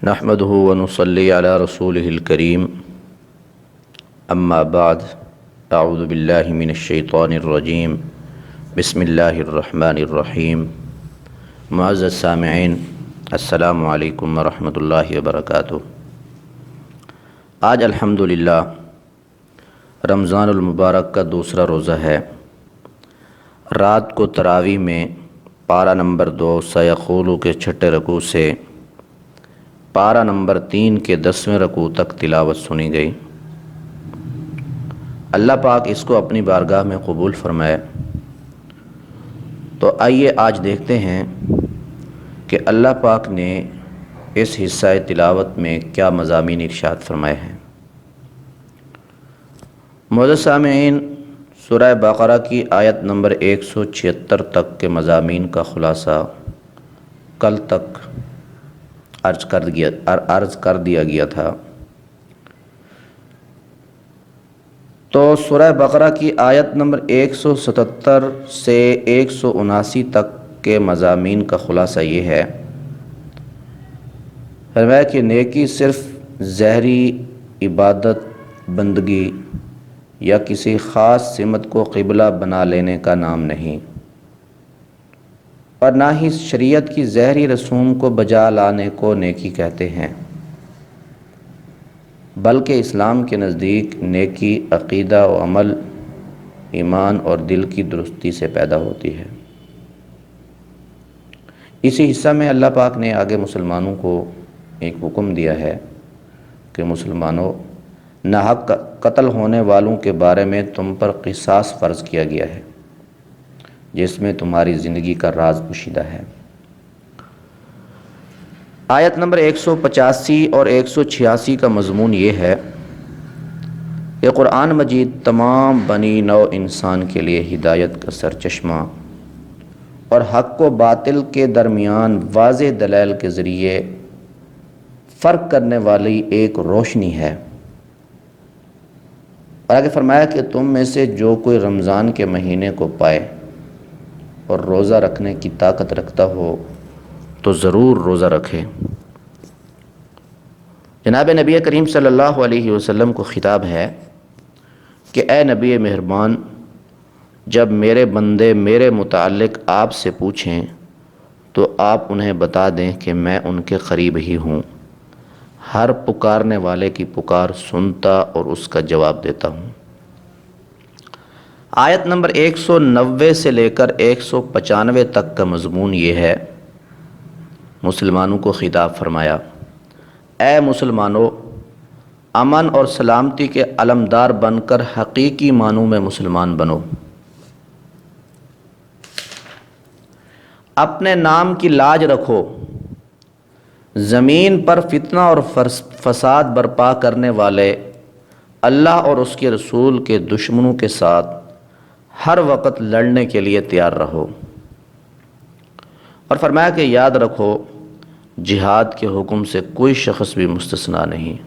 نحمده ونصلي على رسوله الكريم اما بعد اعوذ باللہ من الشیطان الرجیم بسم اللہ الرحمن الرحیم معزز سامعین السلام علیکم ورحمۃ اللہ وبرکاتہ۔ آج الحمدللہ رمضان المبارک کا دوسرا روزہ ہے۔ رات کو تراویح میں پارہ نمبر 2 سیقولو کے چھٹے رکوع سے پارہ نمبر 3 کے 10ویں رکوع تک تلاوت سنی گئی۔ اللہ پاک اس کو اپنی بارگاہ میں قبول فرمائے۔ تو آئیے آج دیکھتے ہیں کہ اللہ پاک نے اس حصہ تلاوت میں کیا مضامین ارشاد فرمائے ہیں۔ معزز سامعین، سورہ بقرہ کی آیت نمبر 176 تک کے مضامین کا خلاصہ کل تک عرض کر دیا گیا تھا۔ تو سورہ بقرہ کی آیت نمبر 177 سے 179 تک کے مضامین کا خلاصہ یہ ہے، فرمایا کہ نیکی صرف ظاہری عبادت بندگی یا کسی خاص سمت کو قبلہ بنا لینے کا نام نہیں، اور نہ ہی شریعت کی ظاہری رسوم کو بجا لانے کو نیکی کہتے ہیں، بلکہ اسلام کے نزدیک نیکی عقیدہ و عمل، ایمان اور دل کی درستی سے پیدا ہوتی ہے۔ اسی حصہ میں اللہ پاک نے آگے مسلمانوں کو ایک حکم دیا ہے کہ مسلمانوں، ناحق قتل ہونے والوں کے بارے میں تم پر قصاص فرض کیا گیا ہے، جس میں تمہاری زندگی کا راز پوشیدہ ہے۔ آیت نمبر 185 اور 186 کا مضمون یہ ہے کہ قرآن مجید تمام بنی نوع انسان کے لیے ہدایت کا سرچشمہ اور حق و باطل کے درمیان واضح دلائل کے ذریعے فرق کرنے والی ایک روشنی ہے۔ اور آگے فرمایا کہ تم میں سے جو کوئی رمضان کے مہینے کو پائے اور روزہ رکھنے کی طاقت رکھتا ہو تو ضرور روزہ رکھے۔ جناب نبی کریم صلی اللہ علیہ وسلم کو خطاب ہے کہ اے نبی مہربان، جب میرے بندے میرے متعلق آپ سے پوچھیں تو آپ انہیں بتا دیں کہ میں ان کے قریب ہی ہوں، ہر پکارنے والے کی پکار سنتا اور اس کا جواب دیتا ہوں۔ آیت نمبر 190 سے لے کر 195 تک کا مضمون یہ ہے، مسلمانوں کو خطاب فرمایا، اے مسلمانوں، امن اور سلامتی کے علمدار بن کر حقیقی معنوں میں مسلمان بنو۔ اپنے نام کی لاج رکھو، زمین پر فتنہ اور فساد برپا کرنے والے اللہ اور اس کے رسول کے دشمنوں کے ساتھ ہر وقت لڑنے کے لیے تیار رہو۔ اور فرمایا کہ یاد رکھو، جہاد کے حکم سے کوئی شخص بھی مستثنیٰ نہیں،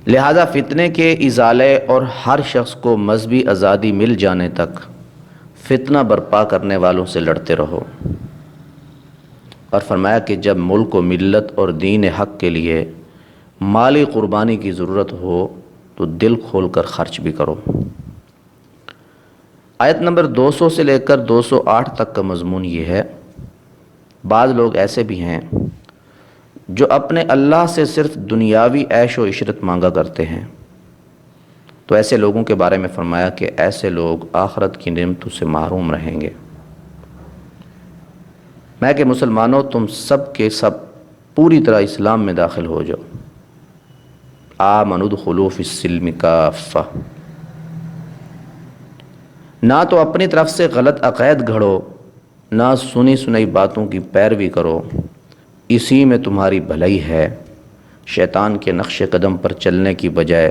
لہذا فتنے کے ازالے اور ہر شخص کو مذہبی آزادی مل جانے تک فتنہ برپا کرنے والوں سے لڑتے رہو۔ اور فرمایا کہ جب ملک و ملت اور دین حق کے لیے مالی قربانی کی ضرورت ہو تو دل کھول کر خرچ بھی کرو۔ آیت نمبر 200 سے لے کر 208 تک کا مضمون یہ ہے، بعض لوگ ایسے بھی ہیں جو اپنے اللہ سے صرف دنیاوی عیش و عشرت مانگا کرتے ہیں، تو ایسے لوگوں کے بارے میں فرمایا کہ ایسے لوگ آخرت کی نعمتوں سے محروم رہیں گے۔ میں کہ مسلمانوں، تم سب کے سب پوری طرح اسلام میں داخل ہو جاؤ۔ آمنوا ادخلوا فی السلم کافہ، نہ تو اپنی طرف سے غلط عقائد گھڑو، نہ سنی سنائی باتوں کی پیروی کرو، اسی میں تمہاری بھلائی ہے۔ شیطان کے نقش قدم پر چلنے کی بجائے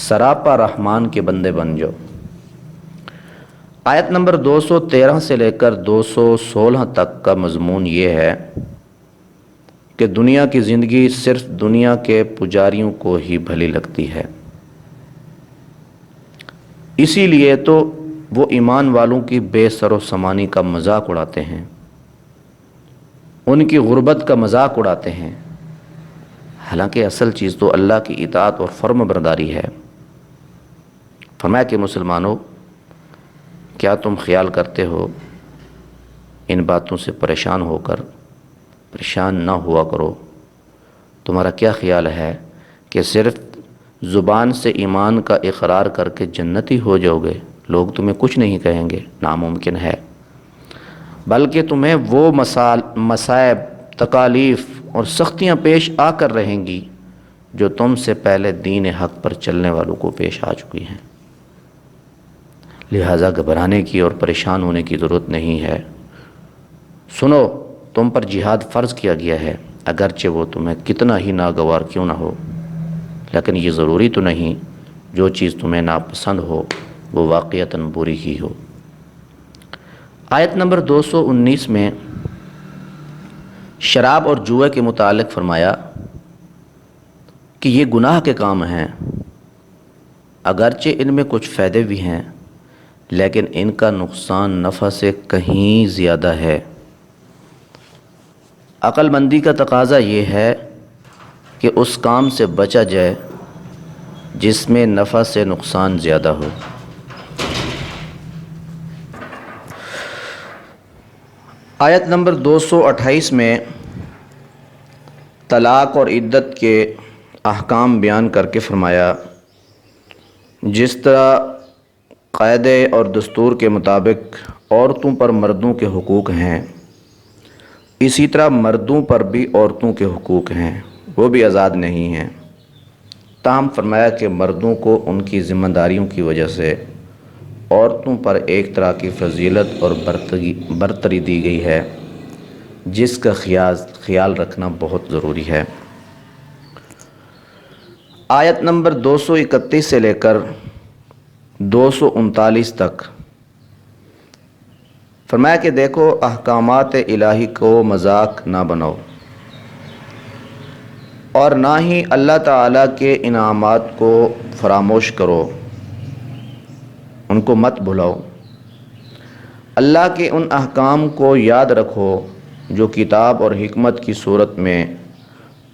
سراپا رحمان کے بندے بن جاؤ۔ آیت نمبر 213 سے لے کر 216 تک کا مضمون یہ ہے کہ دنیا کی زندگی صرف دنیا کے پجاریوں کو ہی بھلی لگتی ہے، اسی لیے تو وہ ایمان والوں کی بے سر و سامانی کا مذاق اڑاتے ہیں۔ ان کی غربت کا مذاق اڑاتے ہیں، حالانکہ اصل چیز تو اللہ کی اطاعت اور فرم برداری ہے۔ فرمایا کہ مسلمانوں، کیا تم خیال کرتے ہو ان باتوں سے پریشان ہو کر پریشان نہ ہوا کرو؟ تمہارا کیا خیال ہے کہ صرف زبان سے ایمان کا اقرار کر کے جنتی ہو جاؤ گے؟ لوگ تمہیں کچھ نہیں کہیں گے، ناممکن ہے، بلکہ تمہیں وہ مصائب، تکالیف اور سختیاں پیش آ کر رہیں گی جو تم سے پہلے دین حق پر چلنے والوں کو پیش آ چکی ہیں۔ لہٰذا گھبرانے کی اور پریشان ہونے کی ضرورت نہیں ہے۔ سنو، تم پر جہاد فرض کیا گیا ہے، اگرچہ وہ تمہیں کتنا ہی ناگوار کیوں نہ ہو، لیکن یہ ضروری تو نہیں جو چیز تمہیں ناپسند ہو وہ واقعتاً بری ہی ہو۔ آیت نمبر 219 میں شراب اور جوئے کے متعلق فرمایا کہ یہ گناہ کے کام ہیں، اگرچہ ان میں کچھ فائدے بھی ہیں لیکن ان کا نقصان نفع سے کہیں زیادہ ہے۔ عقل مندی کا تقاضا یہ ہے کہ اس کام سے بچا جائے جس میں نفع سے نقصان زیادہ ہو۔ آیت نمبر 228 میں طلاق اور عدت کے احکام بیان کر کے فرمایا، جس طرح قاعدے اور دستور کے مطابق عورتوں پر مردوں کے حقوق ہیں، اسی طرح مردوں پر بھی عورتوں کے حقوق ہیں، وہ بھی آزاد نہیں ہیں۔ تاہم فرمایا کہ مردوں کو ان کی ذمہ داریوں کی وجہ سے عورتوں پر ایک طرح کی فضیلت اور برتری دی گئی ہے جس کا خیال رکھنا بہت ضروری ہے۔ آیت نمبر 231 سے لے کر 239 تک فرمایا کہ دیکھو، احکامات الہی کو مذاق نہ بناؤ اور نہ ہی اللہ تعالیٰ کے انعامات کو فراموش کرو، ان کو مت بھلاؤ۔ اللہ کے ان احکام کو یاد رکھو جو کتاب اور حکمت کی صورت میں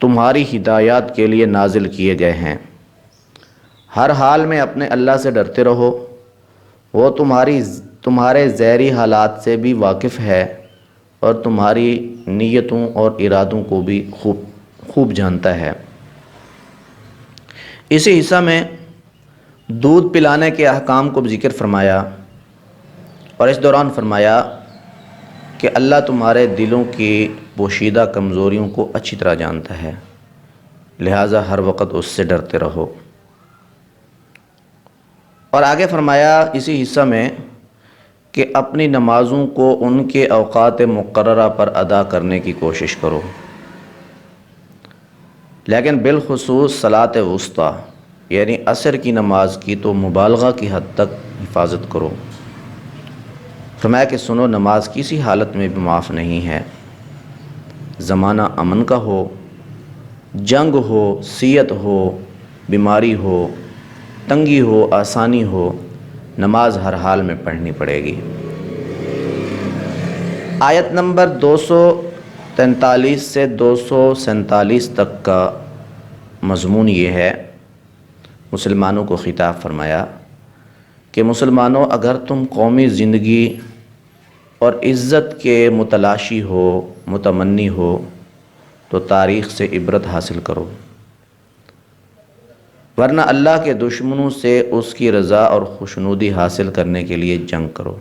تمہاری ہدایات کے لیے نازل کیے گئے ہیں۔ ہر حال میں اپنے اللہ سے ڈرتے رہو، وہ تمہارے ظاہری حالات سے بھی واقف ہے اور تمہاری نیتوں اور ارادوں کو بھی خوب جانتا ہے۔ اسی حصہ میں دودھ پلانے کے احکام کو ذکر فرمایا اور اس دوران فرمایا کہ اللہ تمہارے دلوں کی پوشیدہ کمزوریوں کو اچھی طرح جانتا ہے، لہٰذا ہر وقت اس سے ڈرتے رہو۔ اور آگے فرمایا اسی حصہ میں کہ اپنی نمازوں کو ان کے اوقات مقررہ پر ادا کرنے کی کوشش کرو، لیکن بالخصوص صلاۃ وسطیٰ یعنی عصر کی نماز کی تو مبالغہ کی حد تک حفاظت کرو۔ فرمایا کہ سنو، نماز کسی حالت میں بھی معاف نہیں ہے، زمانہ امن کا ہو، جنگ ہو، صیت ہو، بیماری ہو، تنگی ہو، آسانی ہو، نماز ہر حال میں پڑھنی پڑے گی۔ آیت نمبر 243 سے 247 تک کا مضمون یہ ہے، مسلمانوں کو خطاب فرمایا کہ مسلمانوں، اگر تم قومی زندگی اور عزت کے متلاشی ہو، متمنی ہو تو تاریخ سے عبرت حاصل کرو، ورنہ اللہ کے دشمنوں سے اس کی رضا اور خوشنودی حاصل کرنے کے لیے جنگ کرو۔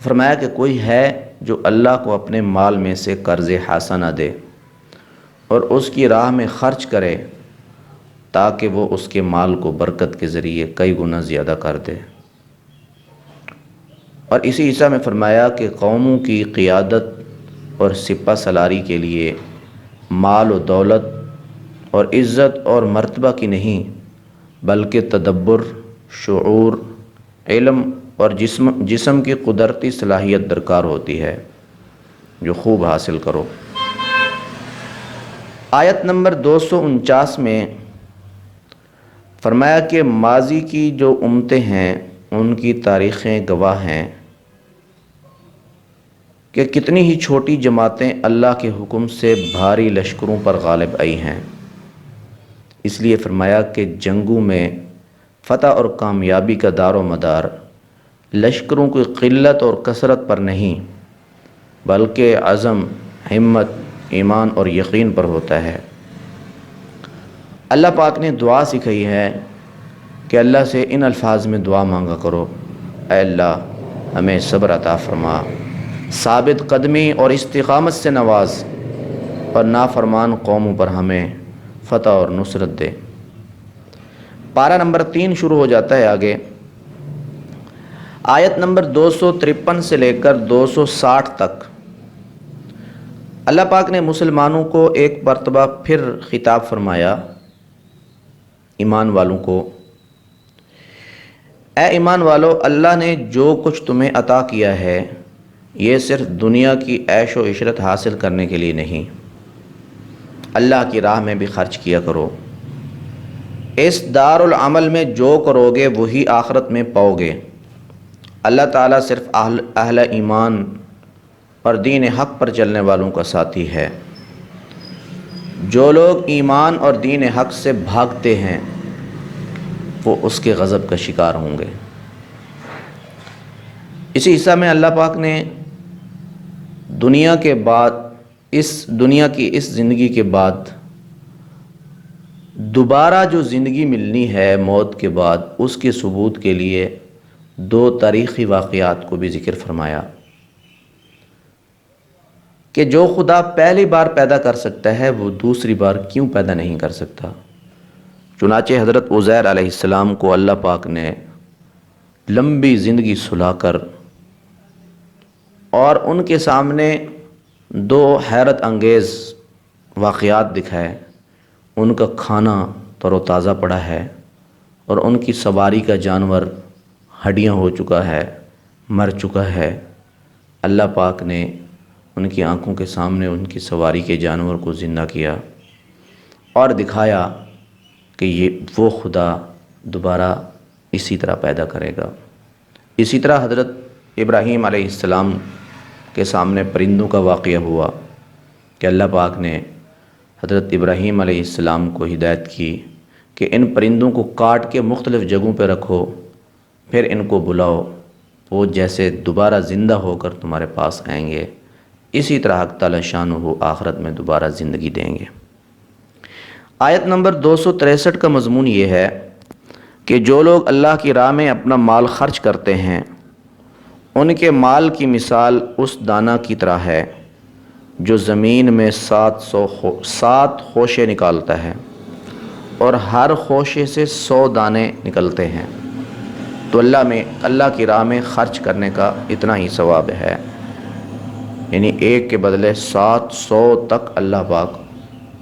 فرمایا کہ کوئی ہے جو اللہ کو اپنے مال میں سے قرض حسنہ دے اور اس کی راہ میں خرچ کرے تاکہ وہ اس کے مال کو برکت کے ذریعے کئی گنا زیادہ کر دے۔ اور اسی حصہ میں فرمایا کہ قوموں کی قیادت اور سپہ سالاری کے لیے مال و دولت اور عزت اور مرتبہ کی نہیں بلکہ تدبر، شعور، علم اور جسم کی قدرتی صلاحیت درکار ہوتی ہے، جو خوب حاصل کرو۔ آیت نمبر 249 میں فرمایا کہ ماضی کی جو امتیں ہیں ان کی تاریخیں گواہ ہیں کہ کتنی ہی چھوٹی جماعتیں اللہ کے حکم سے بھاری لشکروں پر غالب آئی ہیں۔ اس لیے فرمایا کہ جنگوں میں فتح اور کامیابی کا دار و مدار لشکروں کی قلت اور کثرت پر نہیں، بلکہ عزم، ہمت، ایمان اور یقین پر ہوتا ہے۔ اللہ پاک نے دعا سکھائی ہے کہ اللہ سے ان الفاظ میں دعا مانگا کرو: اے اللہ ہمیں صبر عطا فرما، ثابت قدمی اور استقامت سے نواز، اور نافرمان قوموں پر ہمیں فتح اور نصرت دے۔ پارہ نمبر 3 شروع ہو جاتا ہے آگے، آیت نمبر 253 سے لے کر 260 تک اللہ پاک نے مسلمانوں کو ایک مرتبہ پھر خطاب فرمایا، ایمان والوں کو: اے ایمان والو، اللہ نے جو کچھ تمہیں عطا کیا ہے یہ صرف دنیا کی عیش و عشرت حاصل کرنے کے لیے نہیں، اللہ کی راہ میں بھی خرچ کیا کرو۔ اس دار العمل میں جو کرو گے وہی آخرت میں پاؤ گے۔ اللہ تعالیٰ صرف اہل ایمان اور دین حق پر چلنے والوں کا ساتھی ہے۔ جو لوگ ایمان اور دین حق سے بھاگتے ہیں وہ اس کے غضب کا شکار ہوں گے۔ اسی حصہ میں اللہ پاک نے دنیا کے بعد، اس دنیا کی اس زندگی کے بعد دوبارہ جو زندگی ملنی ہے موت کے بعد، اس کے ثبوت کے لیے 2 تاریخی واقعات کو بھی ذکر فرمایا کہ جو خدا پہلی بار پیدا کر سکتا ہے وہ دوسری بار کیوں پیدا نہیں کر سکتا۔ چنانچہ حضرت عزیر علیہ السلام کو اللہ پاک نے لمبی زندگی سلا کر اور ان کے سامنے 2 حیرت انگیز واقعات دکھائے۔ ان کا کھانا تر و تازہ پڑا ہے اور ان کی سواری کا جانور ہڈیاں ہو چکا ہے، مر چکا ہے۔ اللہ پاک نے ان کی آنکھوں کے سامنے ان کی سواری کے جانور کو زندہ کیا اور دکھایا کہ یہ وہ خدا دوبارہ اسی طرح پیدا کرے گا۔ اسی طرح حضرت ابراہیم علیہ السلام کے سامنے پرندوں کا واقعہ ہوا کہ اللہ پاک نے حضرت ابراہیم علیہ السلام کو ہدایت کی کہ ان پرندوں کو کاٹ کے مختلف جگہوں پہ رکھو، پھر ان کو بلاؤ، وہ جیسے دوبارہ زندہ ہو کر تمہارے پاس آئیں گے، اسی طرح حق تعالی شانہ آخرت میں دوبارہ زندگی دیں گے۔ آیت نمبر 263 کا مضمون یہ ہے کہ جو لوگ اللہ کی راہ میں اپنا مال خرچ کرتے ہیں ان کے مال کی مثال اس دانہ کی طرح ہے جو زمین میں 7 خوشے نکالتا ہے اور ہر خوشے سے 100 دانے نکلتے ہیں، تو اللہ کی راہ میں خرچ کرنے کا اتنا ہی ثواب ہے، یعنی ایک کے بدلے 700 تک اللہ پاک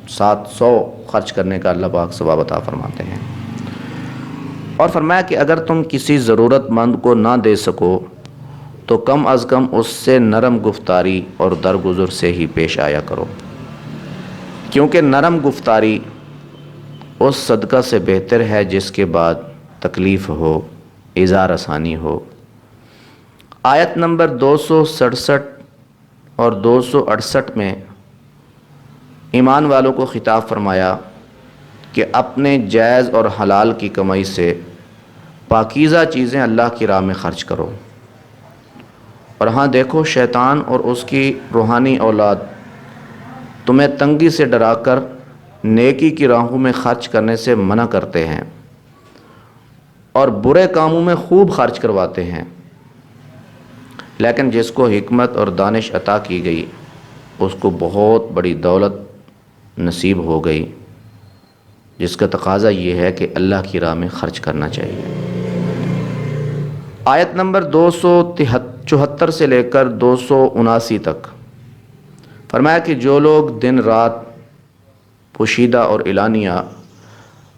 700 خرچ کرنے کا اللہ پاک ثواب عطا فرماتے ہیں۔ اور فرمایا کہ اگر تم کسی ضرورت مند کو نہ دے سکو تو کم از کم اس سے نرم گفتاری اور درگزر سے ہی پیش آیا کرو، کیونکہ نرم گفتاری اس صدقہ سے بہتر ہے جس کے بعد تکلیف ہو، اظہار آسانی ہو۔ آیت نمبر 267 اور 268 میں ایمان والوں کو خطاب فرمایا کہ اپنے جائز اور حلال کی کمائی سے پاکیزہ چیزیں اللہ کی راہ میں خرچ کرو، اور ہاں دیکھو شیطان اور اس کی روحانی اولاد تمہیں تنگی سے ڈرا کر نیکی کی راہوں میں خرچ کرنے سے منع کرتے ہیں اور برے کاموں میں خوب خرچ کرواتے ہیں، لیکن جس کو حکمت اور دانش عطا کی گئی اس کو بہت بڑی دولت نصیب ہو گئی، جس کا تقاضا یہ ہے کہ اللہ کی راہ میں خرچ کرنا چاہیے۔ آیت نمبر 274 سے لے کر 279 تک فرمایا کہ جو لوگ دن رات پوشیدہ اور اعلانیہ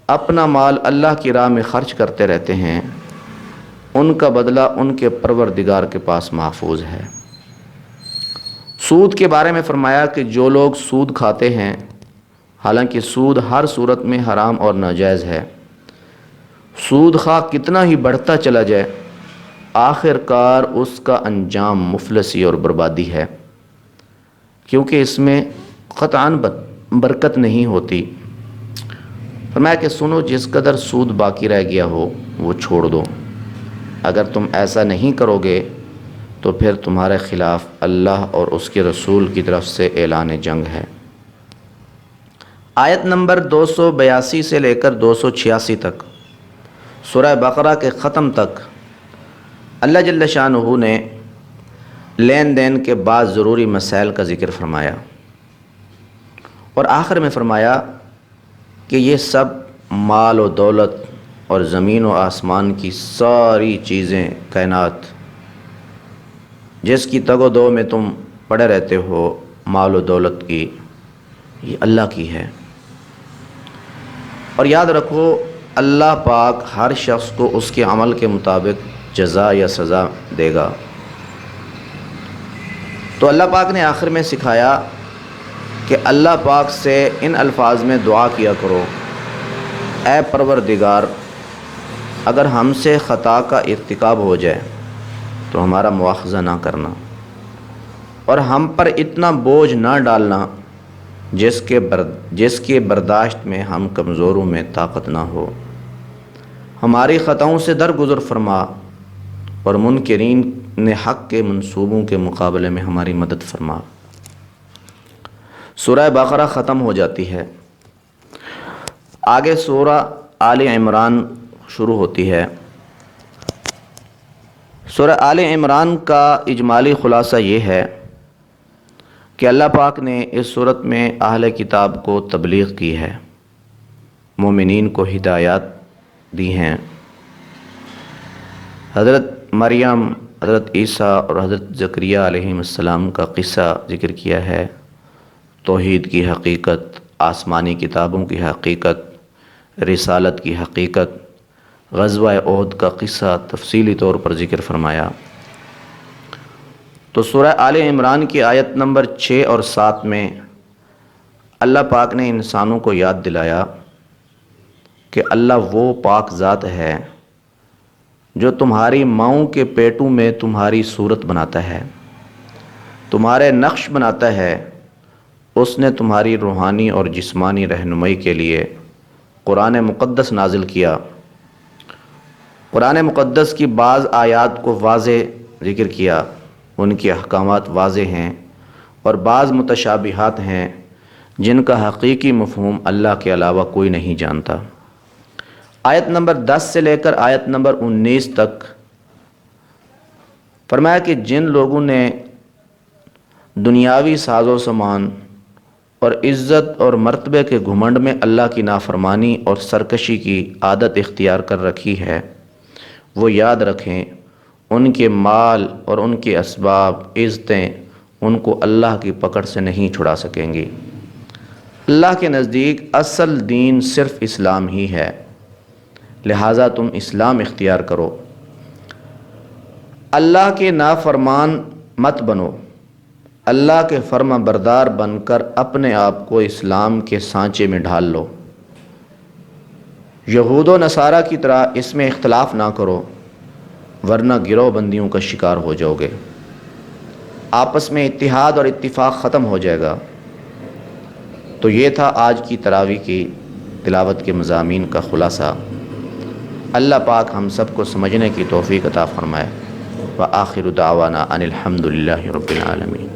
اپنا مال اللہ کی راہ میں خرچ کرتے رہتے ہیں ان کا بدلہ ان کے پروردگار کے پاس محفوظ ہے۔ سود کے بارے میں فرمایا کہ جو لوگ سود کھاتے ہیں، حالانکہ سود ہر صورت میں حرام اور ناجائز ہے، سود خواہ کتنا ہی بڑھتا چلا جائے آخر کار اس کا انجام مفلسی اور بربادی ہے۔ کیونکہ اس میں قطعاً برکت نہیں ہوتی۔ فرمایا کہ سنو، جس قدر سود باقی رہ گیا ہو وہ چھوڑ دو، اگر تم ایسا نہیں کرو گے تو پھر تمہارے خلاف اللہ اور اس کے رسول کی طرف سے اعلان جنگ ہے۔ آیت نمبر 282 سے لے کر 286 تک سورہ بقرہ کے ختم تک اللہ جل شانہ نے لین دین کے بعض ضروری مسائل کا ذکر فرمایا، اور آخر میں فرمایا کہ یہ سب مال و دولت اور زمین و آسمان کی ساری چیزیں، کائنات جس کی تگ و دو میں تم پڑے رہتے ہو، مال و دولت کی، یہ اللہ کی ہے۔ اور یاد رکھو، اللہ پاک ہر شخص کو اس کے عمل کے مطابق جزا یا سزا دے گا۔ تو اللہ پاک نے آخر میں سکھایا کہ اللہ پاک سے ان الفاظ میں دعا کیا کرو، اے پروردگار، اگر ہم سے خطا کا ارتکاب ہو جائے تو ہمارا مواخذہ نہ کرنا، اور ہم پر اتنا بوجھ نہ ڈالنا جس کے برداشت میں ہم کمزوروں میں طاقت نہ ہو۔ ہماری خطاؤں سے درگزر فرما، اور منکرین نے حق کے منصوبوں کے مقابلے میں ہماری مدد فرما۔ سورہ بقرہ ختم ہو جاتی ہے، آگے سورہ آل عمران شروع ہوتی ہے۔ سورہ آل عمران کا اجمالی خلاصہ یہ ہے کہ اللہ پاک نے اس صورت میں اہل کتاب کو تبلیغ کی ہے، مومنین کو ہدایات دی ہیں۔ حضرت مریم، حضرت عیسیٰ اور حضرت زکریہ علیہ السلام کا قصہ ذکر کیا ہے، توحید کی حقیقت، آسمانی کتابوں کی حقیقت، رسالت کی حقیقت، غزوہ احد کا قصہ تفصیلی طور پر ذکر فرمایا۔ تو سورہ آل عمران کی آیت نمبر 6 اور 7 میں اللہ پاک نے انسانوں کو یاد دلایا کہ اللہ وہ پاک ذات ہے جو تمہاری ماؤں کے پیٹوں میں تمہاری صورت بناتا ہے، تمہارے نقش بناتا ہے۔ اس نے تمہاری روحانی اور جسمانی رہنمائی کے لیے قرآن مقدس نازل کیا۔ قرآن مقدس کی بعض آیات کو واضح ذکر کیا، ان کے احکامات واضح ہیں، اور بعض متشابہات ہیں جن کا حقیقی مفہوم اللہ کے علاوہ کوئی نہیں جانتا۔ آیت نمبر 10 سے لے کر آیت نمبر 19 تک فرمایا کہ جن لوگوں نے دنیاوی ساز و سامان اور عزت اور مرتبے کے گھمنڈ میں اللہ کی نافرمانی اور سرکشی کی عادت اختیار کر رکھی ہے، وہ یاد رکھیں ان کے مال اور ان کے اسباب، عزتیں ان کو اللہ کی پکڑ سے نہیں چھڑا سکیں گی۔ اللہ کے نزدیک اصل دین صرف اسلام ہی ہے، لہٰذا تم اسلام اختیار کرو۔ اللہ کے نافرمان مت بنو، اللہ کے فرما بردار بن کر اپنے آپ کو اسلام کے سانچے میں ڈھال لو۔ یہود و نصارہ کی طرح اس میں اختلاف نہ کرو، ورنہ گروہ بندیوں کا شکار ہو جاؤ گے۔ آپس میں اتحاد اور اتفاق ختم ہو جائے گا۔ تو یہ تھا آج کی تراویح کی تلاوت کے مضامین کا خلاصہ۔ اللہ پاک ہم سب کو سمجھنے کی توفیق عطا فرمائے۔ وآخر دعوانا ان الحمد للہ رب العالمین۔